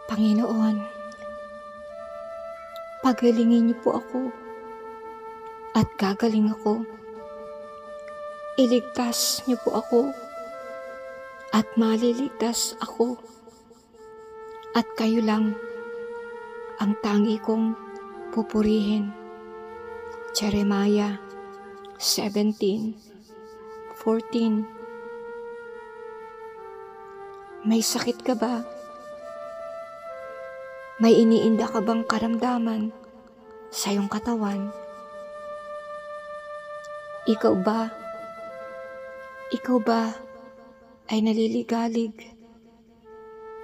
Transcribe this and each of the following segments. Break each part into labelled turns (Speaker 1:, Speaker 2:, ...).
Speaker 1: Panginoon, pagalingin niyo po ako at gagaling ako. Iligtas niyo po ako at maliligtas ako. At kayo lang ang tangi kong pupurihin. Jeremiah 17:14. May sakit ka ba? May iniinda ka bang karamdaman sa iyong katawan? Ikaw ba ay naliligalig,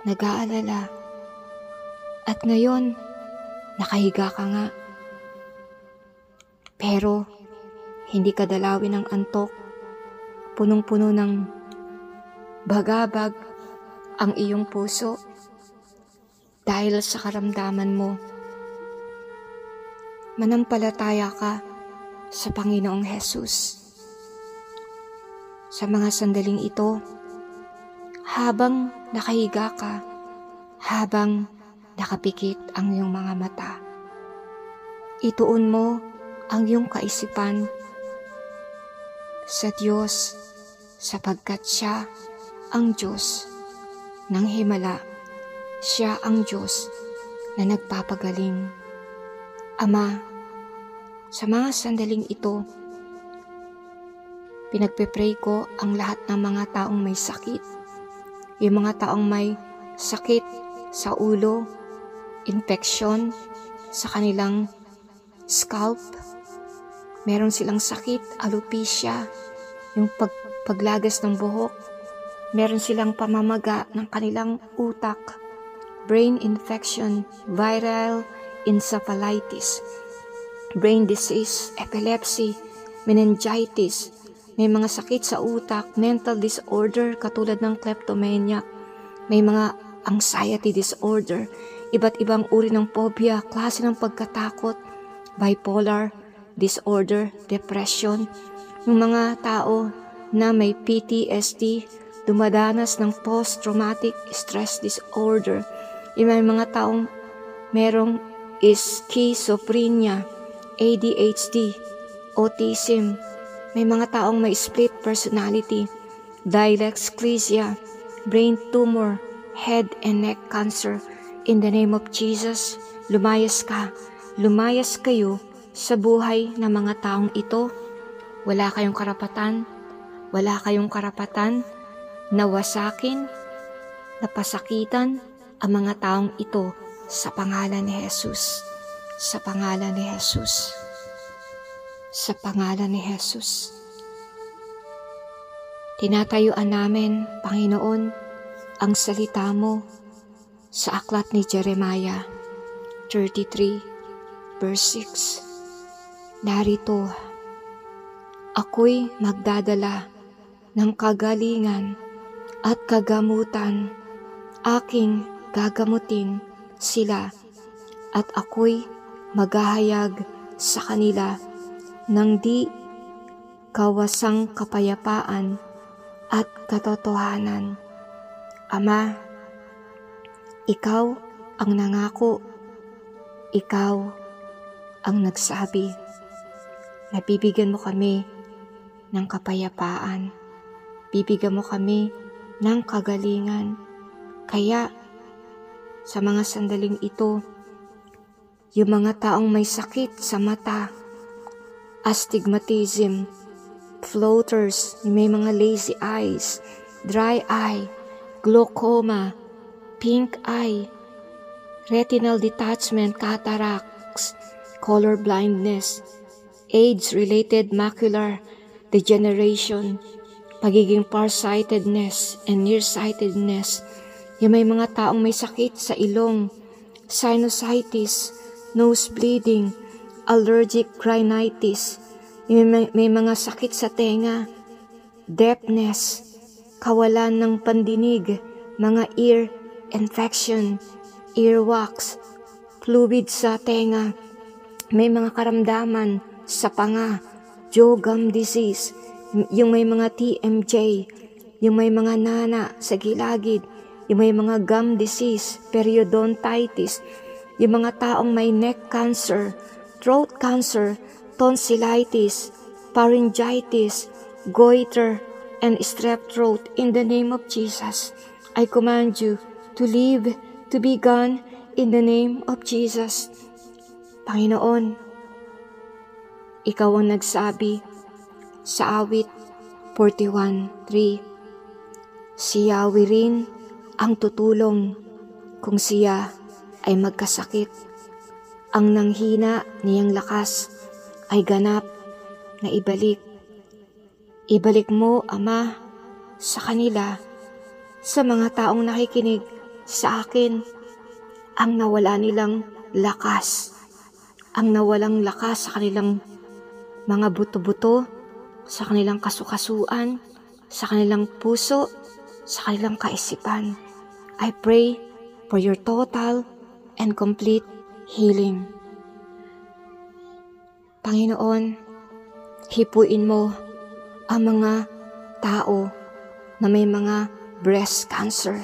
Speaker 1: nag-aalala, at ngayon nakahiga ka nga? Pero hindi ka dalawin ng antok, punong-puno ng bagabag ang iyong puso dahil sa karamdaman mo. Manampalataya ka sa Panginoong Hesus. Sa mga sandaling ito, habang nakahiga ka, habang nakapikit ang iyong mga mata, ituon mo ang iyong kaisipan sa Diyos, sapagkat Siya ang Diyos ng himala. Siya ang Diyos na nagpapagaling. Ama, sa mga sandaling ito, pinagpe-pray ko ang lahat ng mga taong may sakit. Yung mga taong may sakit sa ulo, infection sa kanilang scalp, meron silang sakit, alopecia, yung paglagas ng buhok, meron silang pamamaga ng kanilang utak, brain infection, viral encephalitis, brain disease, epilepsy, meningitis, may mga sakit sa utak, mental disorder katulad ng kleptomania, may mga anxiety disorder, iba't ibang uri ng phobia, klase ng pagkatakot, bipolar disorder, depression, yung mga tao na may PTSD, dumadanas ng post-traumatic stress disorder, yung may mga taong merong schizophrenia, ADHD, autism, may mga taong may split personality, dyslexia, brain tumor, head and neck cancer. In the name of Jesus, lumayas ka, lumayas kayo sa buhay ng mga taong ito. Wala kayong karapatan na wasakin, na pasakitan ang mga taong ito sa pangalan ni Jesus. Sa pangalan ni Jesus. Sa pangalan ni Jesus. Tinatayuan namin, Panginoon, ang salita mo sa aklat ni Jeremiah 33 verse 6. Narito, ako'y magdadala ng kagalingan at kagamutan, aking gagamutin sila, at ako'y maghahayag sa kanila ng di kawasang kapayapaan at katotohanan. Ama, Ikaw ang nangako, Ikaw ang nagsabi na bibigyan mo kami ng kapayapaan, bibigyan mo kami ng kagalingan. Kaya sa mga sandaling ito, yung mga taong may sakit sa mata, astigmatism, floaters, may mga lazy eyes, dry eye, glaucoma, pink eye, retinal detachment, cataracts, color blindness, age-related macular degeneration, pagiging farsightedness and nearsightedness, yung may mga taong may sakit sa ilong, sinusitis, nose bleeding, allergic rhinitis, may mga sakit sa tenga, deafness, kawalan ng pandinig, mga ear infection, earwax, fluid sa tenga, may mga karamdaman sa panga, jaw gum disease, yung may mga TMJ, yung may mga nana sa gilagid, yung may mga gum disease, periodontitis, yung mga taong may neck cancer, throat cancer, tonsillitis, pharyngitis, goiter, and strep throat. In the name of Jesus, I command you to leave, to be gone in the name of Jesus. Panginoon, ikaw ang nagsabi sa awit 41:3, si Yahweh rin ang tutulong kung siya ay magkasakit. Ang nanghina niyang lakas ay ganap na ibalik. Ibalik mo, Ama, sa kanila, sa mga taong nakikinig sa akin, ang nawala nilang lakas, ang nawalang lakas sa kanilang mga buto-buto, sa kanilang kasukasuan, sa kanilang puso, sa kanilang kaisipan. I pray for your total and complete healing. Panginoon, hipuin mo ang mga tao na may mga breast cancer,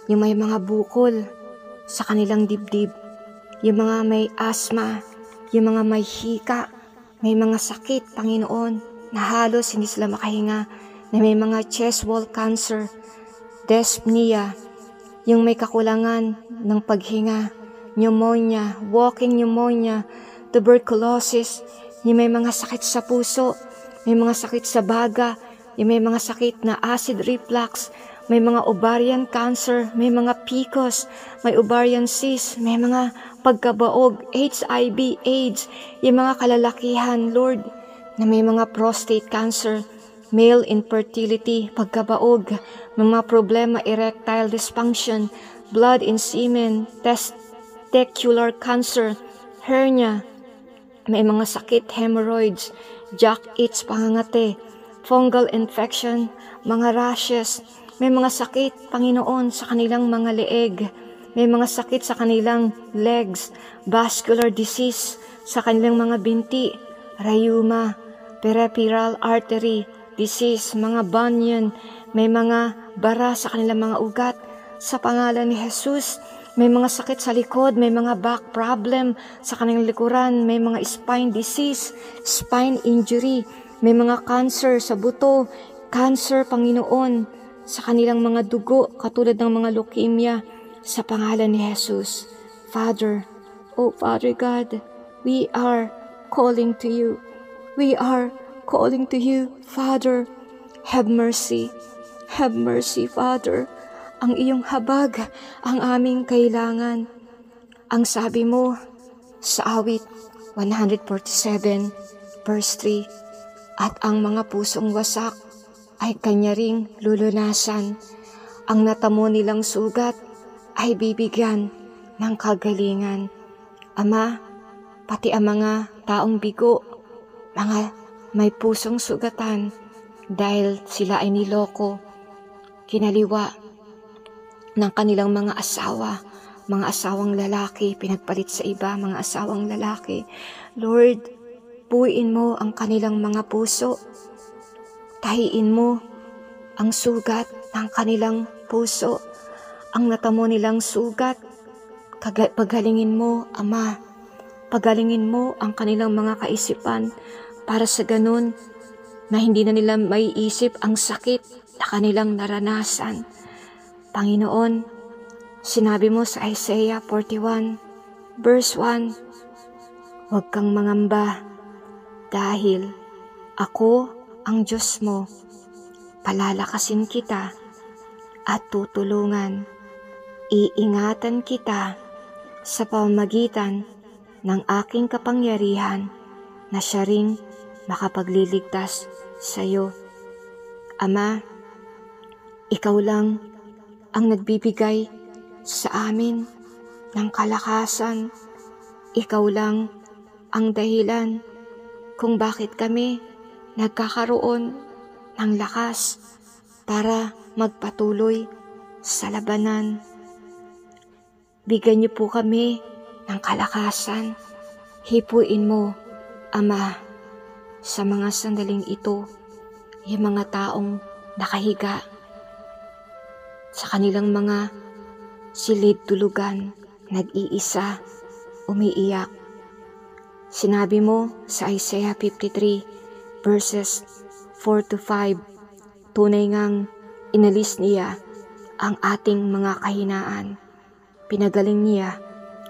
Speaker 1: yung may mga bukol sa kanilang dibdib, yung mga may asthma, yung mga may hika, may mga sakit, Panginoon, na halos hindi sila makahinga, na may mga chest wall cancer, dyspnea, yung may kakulangan ng paghinga, pneumonia, walking pneumonia, tuberculosis, yung may mga sakit sa puso, may mga sakit sa baga, yung may mga sakit na acid reflux, may mga ovarian cancer, may mga PCOS, may ovarian cyst, may mga pagkabaog, HIV, AIDS, yung mga kalalakihan, Lord, na may mga prostate cancer, male infertility, pagkabaog, mga problema erectile dysfunction, blood in semen, testicular cancer, hernia, may mga sakit, hemorrhoids, jack itch, pangangate, fungal infection, mga rashes, may mga sakit, Panginoon, sa kanilang mga leeg, may mga sakit sa kanilang legs, vascular disease sa kanilang mga binti, rheuma, peripheral artery disease, mga bunion, may mga bara sa kanilang mga ugat, sa pangalan ni Jesus. May mga sakit sa likod, may mga back problem sa kanilang likuran, may mga spine disease, spine injury, may mga cancer sa buto, cancer, Panginoon, sa kanilang mga dugo, katulad ng mga leukemia, sa pangalan ni Jesus. Father, oh Father God, we are calling to you. We are calling to you, Father. Have mercy, Father. Ang iyong habag, ang aming kailangan. Ang sabi mo sa awit 147 verse 3, at ang mga pusong wasak ay kanya ring lulunasan. Ang natamo nilang sugat ay bibigyan ng kagalingan. Ama, pati ang mga taong bigo, mga may pusong sugatan dahil sila ay niloko, kinaliwa ng kanilang mga asawang lalaki, pinagpalit sa iba, mga asawang lalaki. Lord, buuin mo ang kanilang mga puso. Tahiin mo ang sugat ng kanilang puso, ang natamo nilang sugat. Pagalingin mo, Ama. Pagalingin mo ang kanilang mga kaisipan para sa ganun na hindi na nila maiisip ang sakit na kanilang naranasan. Panginoon, sinabi mo sa Isaiah 41 verse 1, huwag kang mangamba dahil ako ang Diyos mo, palalakasin kita at tutulungan. Iingatan kita sa pamamagitan ng aking kapangyarihan na siya ring makapagliligtas sa iyo. Ama, ikaw lang ang nagbibigay sa amin ng kalakasan. Ikaw lang ang dahilan kung bakit kami nagkakaroon ng lakas para magpatuloy sa labanan. Bigyan niyo po kami ng kalakasan. Hipuin mo, Ama, sa mga sandaling ito, yung mga taong nakahiga, sa kanilang mga silid tulugan, nag-iisa, umiiyak. Sinabi mo sa Isaiah 53 verses 4 to 5, tunay ngang inalis niya ang ating mga kahinaan. Pinagaling niya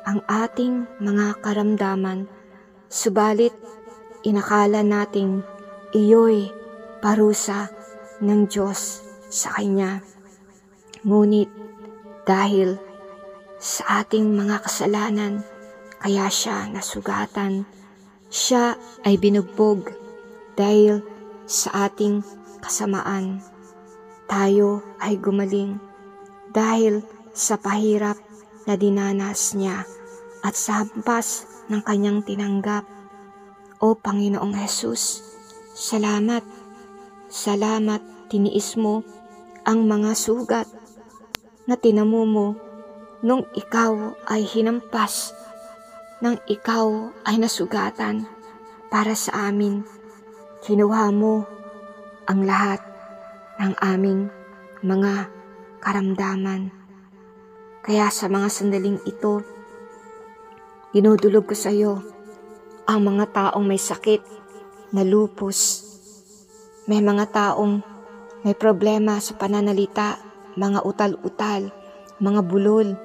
Speaker 1: ang ating mga karamdaman, subalit inakala nating iyo'y parusa ng Diyos sa Kanya. Ngunit dahil sa ating mga kasalanan, kaya siya nasugatan. Siya ay binugbog dahil sa ating kasamaan. Tayo ay gumaling dahil sa pahirap na dinanas niya at sa hampas ng kanyang tinanggap. O Panginoong Hesus, salamat, salamat, tiniis mo ang mga sugat na tinamo mo nung ikaw ay hinampas, nang ikaw ay nasugatan para sa amin. Kinuha mo ang lahat ng aming mga karamdaman. Kaya sa mga sandaling ito, dinudulog ko sa iyo ang mga taong may sakit na lupus. May mga taong may problema sa pananalita, mga utal-utal, mga bulol,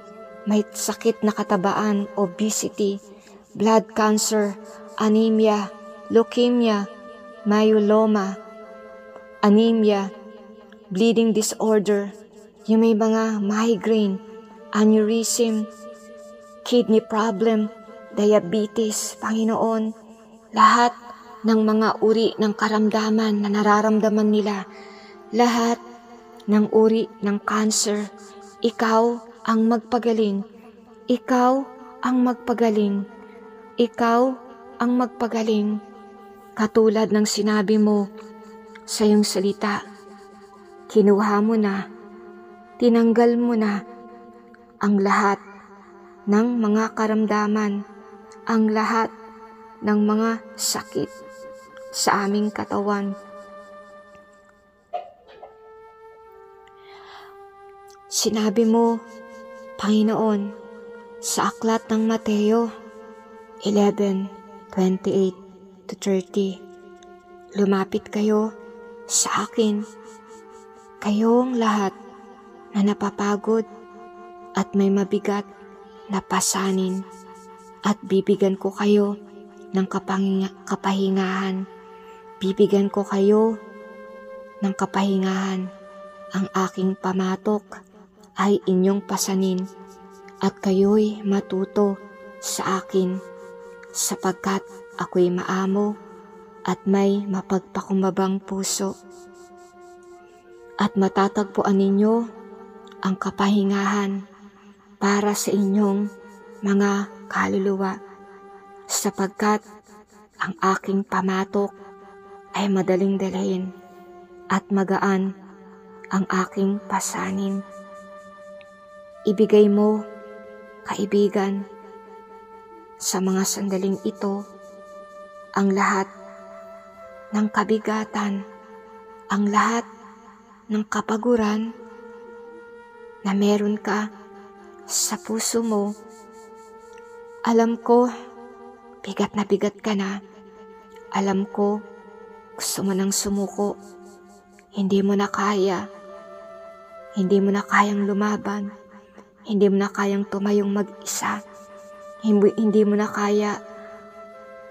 Speaker 1: may sakit na katabaan, obesity, blood cancer, anemia, leukemia, myeloma, anemia, bleeding disorder, yung may mga migraine, aneurysm, kidney problem, diabetes, Panginoon, lahat ng mga uri ng karamdaman na nararamdaman nila, lahat ng uri ng cancer, ikaw ang magpagaling, ikaw ang magpagaling, ikaw ang magpagaling. Katulad ng sinabi mo sa iyong salita, kinuha mo na, tinanggal mo na ang lahat ng mga karamdaman, ang lahat ng mga sakit sa aming katawan. Sinabi mo, Panginoon, sa aklat ng Mateo 11:28 to 30, lumapit kayo sa akin, kayong lahat na napapagod at may mabigat na pasanin, at bibigyan ko kayo ng kapahingahan. Bibigyan ko kayo ng kapahingahan. Ang aking pamatok ay inyong pasanin, at kayo'y matuto sa akin, sapagkat ako'y maamo at may mapagpakumbabang puso. At matatagpuan ninyo ang kapahingahan para sa inyong mga kaluluwa, sapagkat ang aking pamatok ay madaling dalhin at magaan ang aking pasanin. Ibigay mo, kaibigan, sa mga sandaling ito ang lahat ng kabigatan, ang lahat ng kapaguran na meron ka sa puso mo. Alam ko, bigat na bigat ka na. Alam ko, gusto mo nang sumuko. Hindi mo na kaya. Hindi mo na kayang lumaban. Hindi mo na kayang tumayong mag-isa. Hindi mo na kaya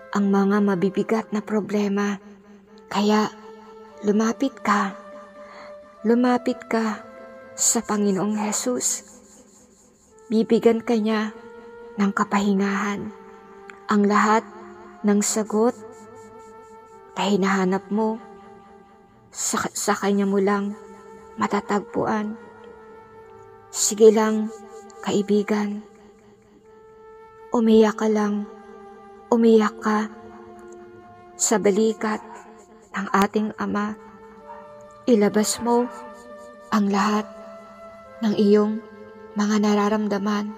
Speaker 1: ang mga mabibigat na problema. Kaya, lumapit ka. Lumapit ka sa Panginoong Hesus. Bibigyan ka niya ng kapahingahan. Ang lahat ng sagot na hinahanap mo, sa Kanya mo lang matatagpuan. Sige lang, kaibigan. Umiyak ka lang. Umiyak ka sa balikat ng ating Ama. Ilabas mo ang lahat ng iyong mga nararamdaman.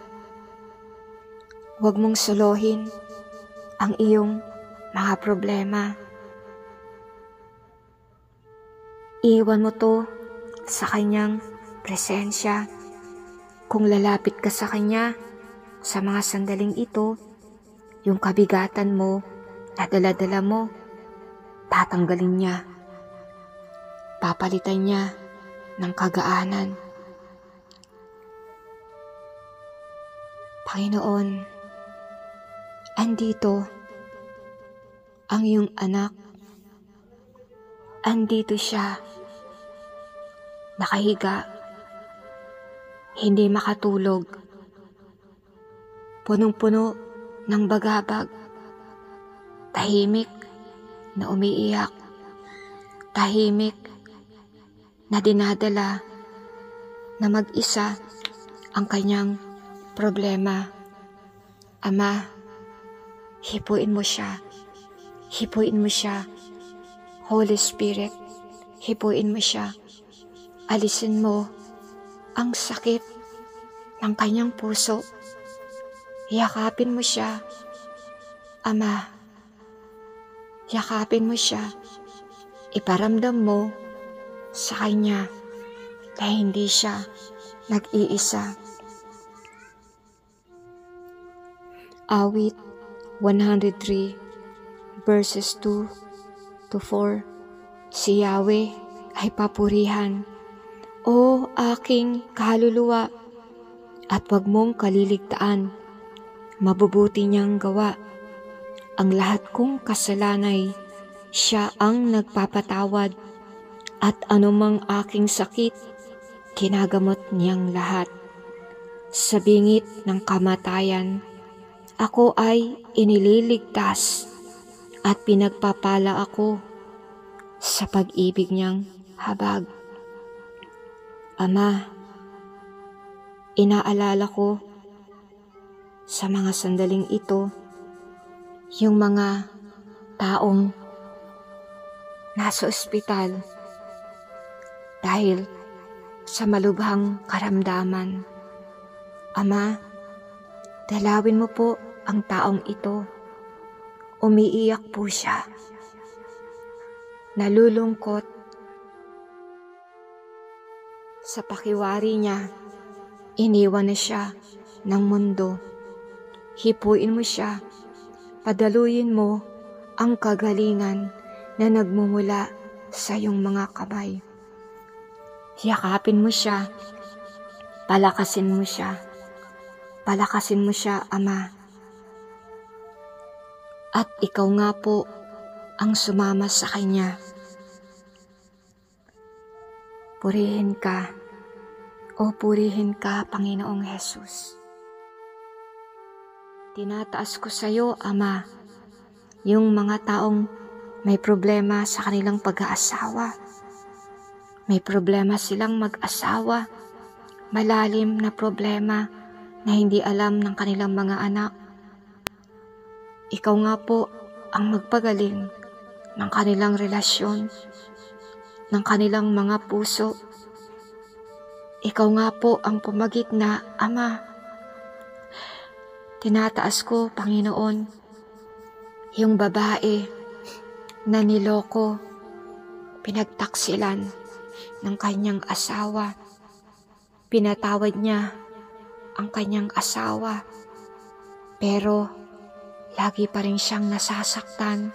Speaker 1: Huwag mong solohin ang iyong mga problema. Iwan mo to sa Kanyang presensya. Kung lalapit ka sa Kanya, sa mga sandaling ito, yung kabigatan mo na dala-dala mo, tatanggalin niya. Papalitan niya ng kagaanan. Panginoon, andito ang iyong anak. Andito siya, nakahiga, hindi makatulog, punong-puno ng bagabag, tahimik na umiiyak, tahimik na dinadala na mag-isa ang kanyang problema. Ama, hipuin mo siya. Hipuin mo siya. Holy Spirit, hipuin mo siya. Alisin mo ang sakit ng kanyang puso. Yakapin mo siya. Ama, yakapin mo siya. Iparamdam mo sa kanya na hindi siya nag-iisa. Awit 103 verses 2 to 4. Si Yahweh ay papurihan, O aking kaluluwa, at wag mong kaliligtaan. Mabubuti niyang gawa. Ang lahat kong kasalanay, siya ang nagpapatawad, at anumang aking sakit, kinagamot niyang lahat. Sa bingit ng kamatayan, ako ay inililigtas, at pinagpapala ako sa pag-ibig niyang habag. Ama, inaalala ko sa mga sandaling ito yung mga taong nasa ospital dahil sa malubhang karamdaman. Ama, dalawin mo po ang taong ito. Umiiyak po siya. Nalulungkot. Sa pakiwari niya, iniwan na siya ng mundo. Hipuin mo siya. Padaluyin mo ang kagalingan na nagmumula sa iyong mga kamay. Yakapin mo siya. Palakasin mo siya. Palakasin mo siya, Ama. At ikaw nga po ang sumama sa kanya. Purihin ka, o purihin ka, Panginoong Hesus. Tinataas ko sa iyo, Ama, yung mga taong may problema sa kanilang pag-aasawa. May problema silang mag-asawa, malalim na problema na hindi alam ng kanilang mga anak. Ikaw nga po ang magpagaling ng kanilang relasyon, ng kanilang mga puso. Ikaw nga po ang pumagitna, Ama. Tinataas ko, Panginoon, yung babae na niloko, pinagtaksilan ng kanyang asawa. Pinatawad niya ang kanyang asawa, pero lagi pa rin siyang nasasaktan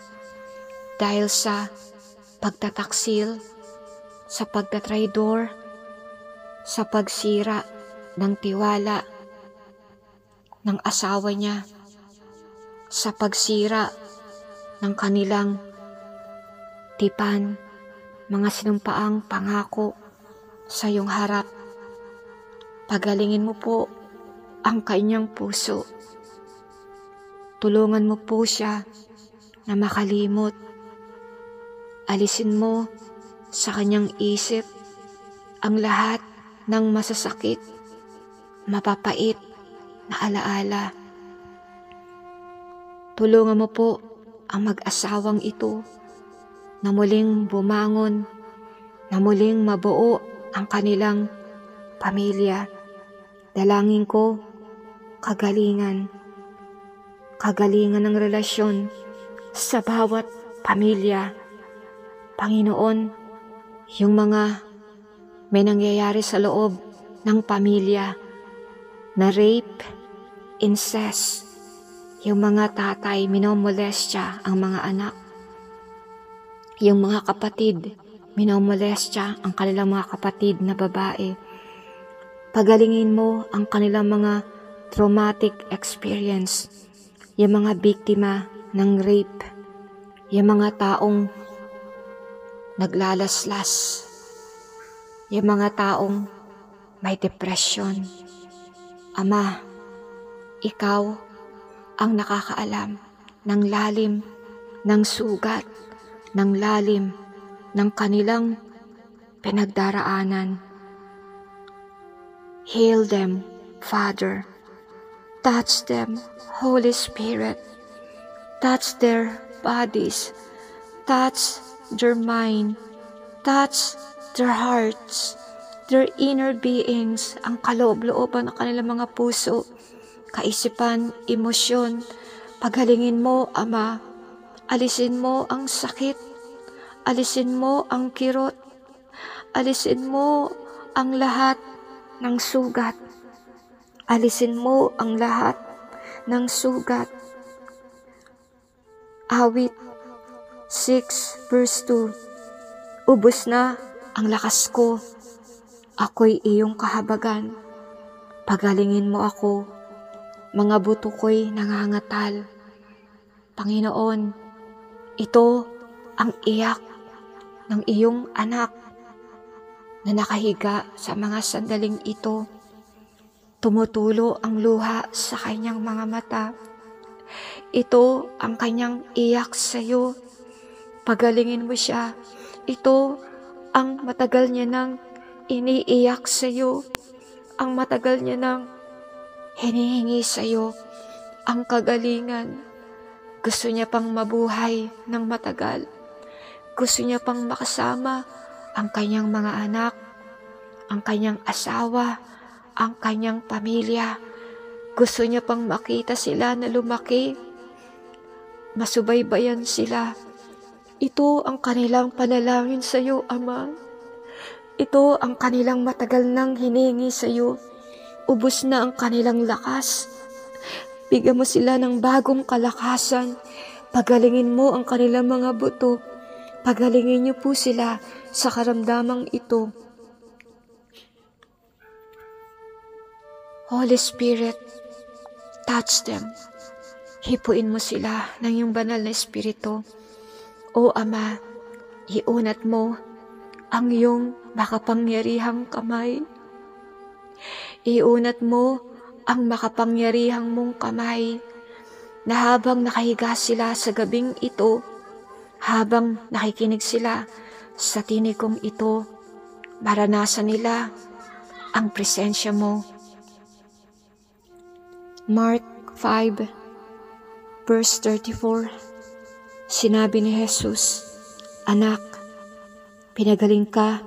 Speaker 1: dahil sa pagtataksil, sa pagtatraidor, sa pagsira ng tiwala ng asawa niya, sa pagsira ng kanilang tipan, mga sinumpaang pangako sa iyong harap. Pagalingin mo po ang kanyang puso. Tulungan mo po siya na makalimot. Alisin mo sa kanyang isip ang lahat ng masasakit, mapapait na alaala. Tulungan mo po ang mag-asawang ito na muling bumangon, na muling mabuo ang kanilang pamilya. Dalangin ko kagalingan ng relasyon sa bawat pamilya. Panginoon, yung mga may nangyayari sa loob ng pamilya na rape, incest. Yung mga tatay, minomolestya ang mga anak. Yung mga kapatid, minomolestya ang kanilang mga kapatid na babae. Pagalingin mo ang kanilang mga traumatic experience. Yung mga biktima ng rape. Yung mga taong naglalaslas. Yung mga taong may depression. Ama, ikaw ang nakakaalam ng lalim ng sugat, ng lalim ng kanilang pinagdaraanan. Heal them, Father. Touch them, Holy Spirit. Touch their bodies. Touch their mind. Touch their hearts. Their inner beings, ang kaloob-looban ng kanilang mga puso, kaisipan, emosyon. Pagalingin mo, Ama. Alisin mo ang sakit. Alisin mo ang kirot. Alisin mo ang lahat ng sugat. Alisin mo ang lahat ng sugat. Awit 6 verse 2. Ubos na ang lakas ko. Ako'y iyong kahabagan. Pagalingin mo ako. Mga buto ko'y nangangatal. Panginoon, ito ang iyak ng iyong anak na nakahiga sa mga sandaling ito. Tumutulo ang luha sa kanyang mga mata. Ito ang kanyang iyak sa iyo. Pagalingin mo siya. Ito ang matagal niya nang iniiyak sa iyo. Ang matagal niya nang hinihingi sa iyo ang kagalingan. Gusto niya pang mabuhay ng matagal. Gusto niya pang makasama ang kanyang mga anak, ang kanyang asawa, ang kanyang pamilya. Gusto niya pang makita sila na lumaki. Masubaybayan sila. Ito ang kanilang panalangin sa iyo, Ama. Ito ang kanilang matagal nang hiningi sa iyo. Ubos na ang kanilang lakas. Bigyan mo sila ng bagong kalakasan. Pagalingin mo ang kanilang mga buto. Pagalingin niyo po sila sa karamdamang ito. Holy Spirit, touch them. Hipuin mo sila ng iyong banal na Espiritu. O Ama, iunat mo ang iyong makapangyarihang kamay. Iunat mo ang makapangyarihang mong kamay na habang nakahiga sila sa gabing ito, habang nakikinig sila sa tinig kong ito, maranasan nila ang presensya mo. Mark 5 verse 34. Sinabi ni Jesus, Anak, pinagaling ka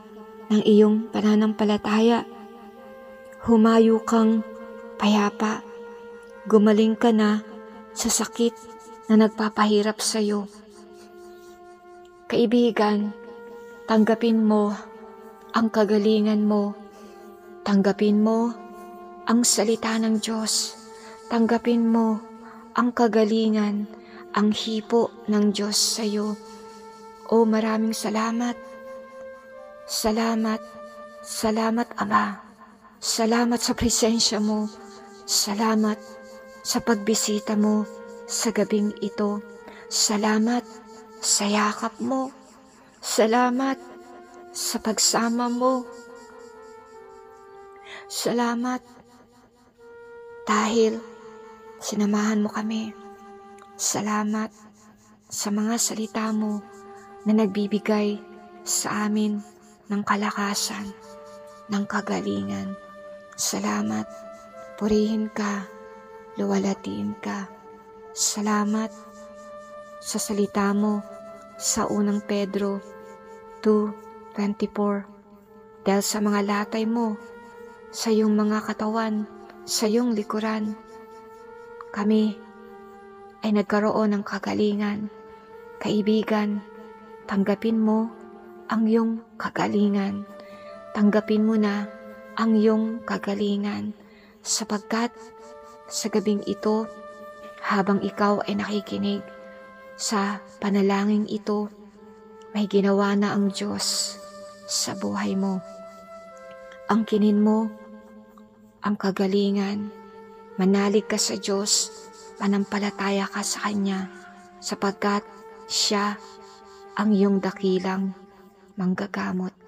Speaker 1: ng iyong pananampalataya. Humayo kang payapa. Gumaling ka na sa sakit na nagpapahirap sa iyo. Kaibigan, tanggapin mo ang kagalingan mo. Tanggapin mo ang salita ng Diyos. Tanggapin mo ang kagalingan, ang hipo ng Diyos sa iyo. O maraming salamat. Salamat. Salamat, Ama. Salamat sa presensya mo. Salamat sa pagbisita mo sa gabing ito. Salamat sa yakap mo. Salamat sa pagsama mo. Salamat dahil sinamahan mo kami. Salamat sa mga salita mo na nagbibigay sa amin ng kalakasan, ng kagalingan. Salamat, purihin ka, luwalhatiin ka. Salamat sa salita mo sa unang Pedro 2:24. Dahil sa mga latay mo, sa iyong mga katawan, sa iyong likuran, kami ay nagkaroon ng kagalingan. Kaibigan, tanggapin mo ang iyong kagalingan. tanggapin mo na ang iyong kagalingan sapagkat sa gabing ito, habang ikaw ay nakikinig sa panalangin ito, may ginawa na ang Diyos sa buhay mo. Angkinin mo ang kagalingan, manalig ka sa Diyos, panampalataya ka sa Kanya sapagkat Siya ang iyong dakilang manggagamot.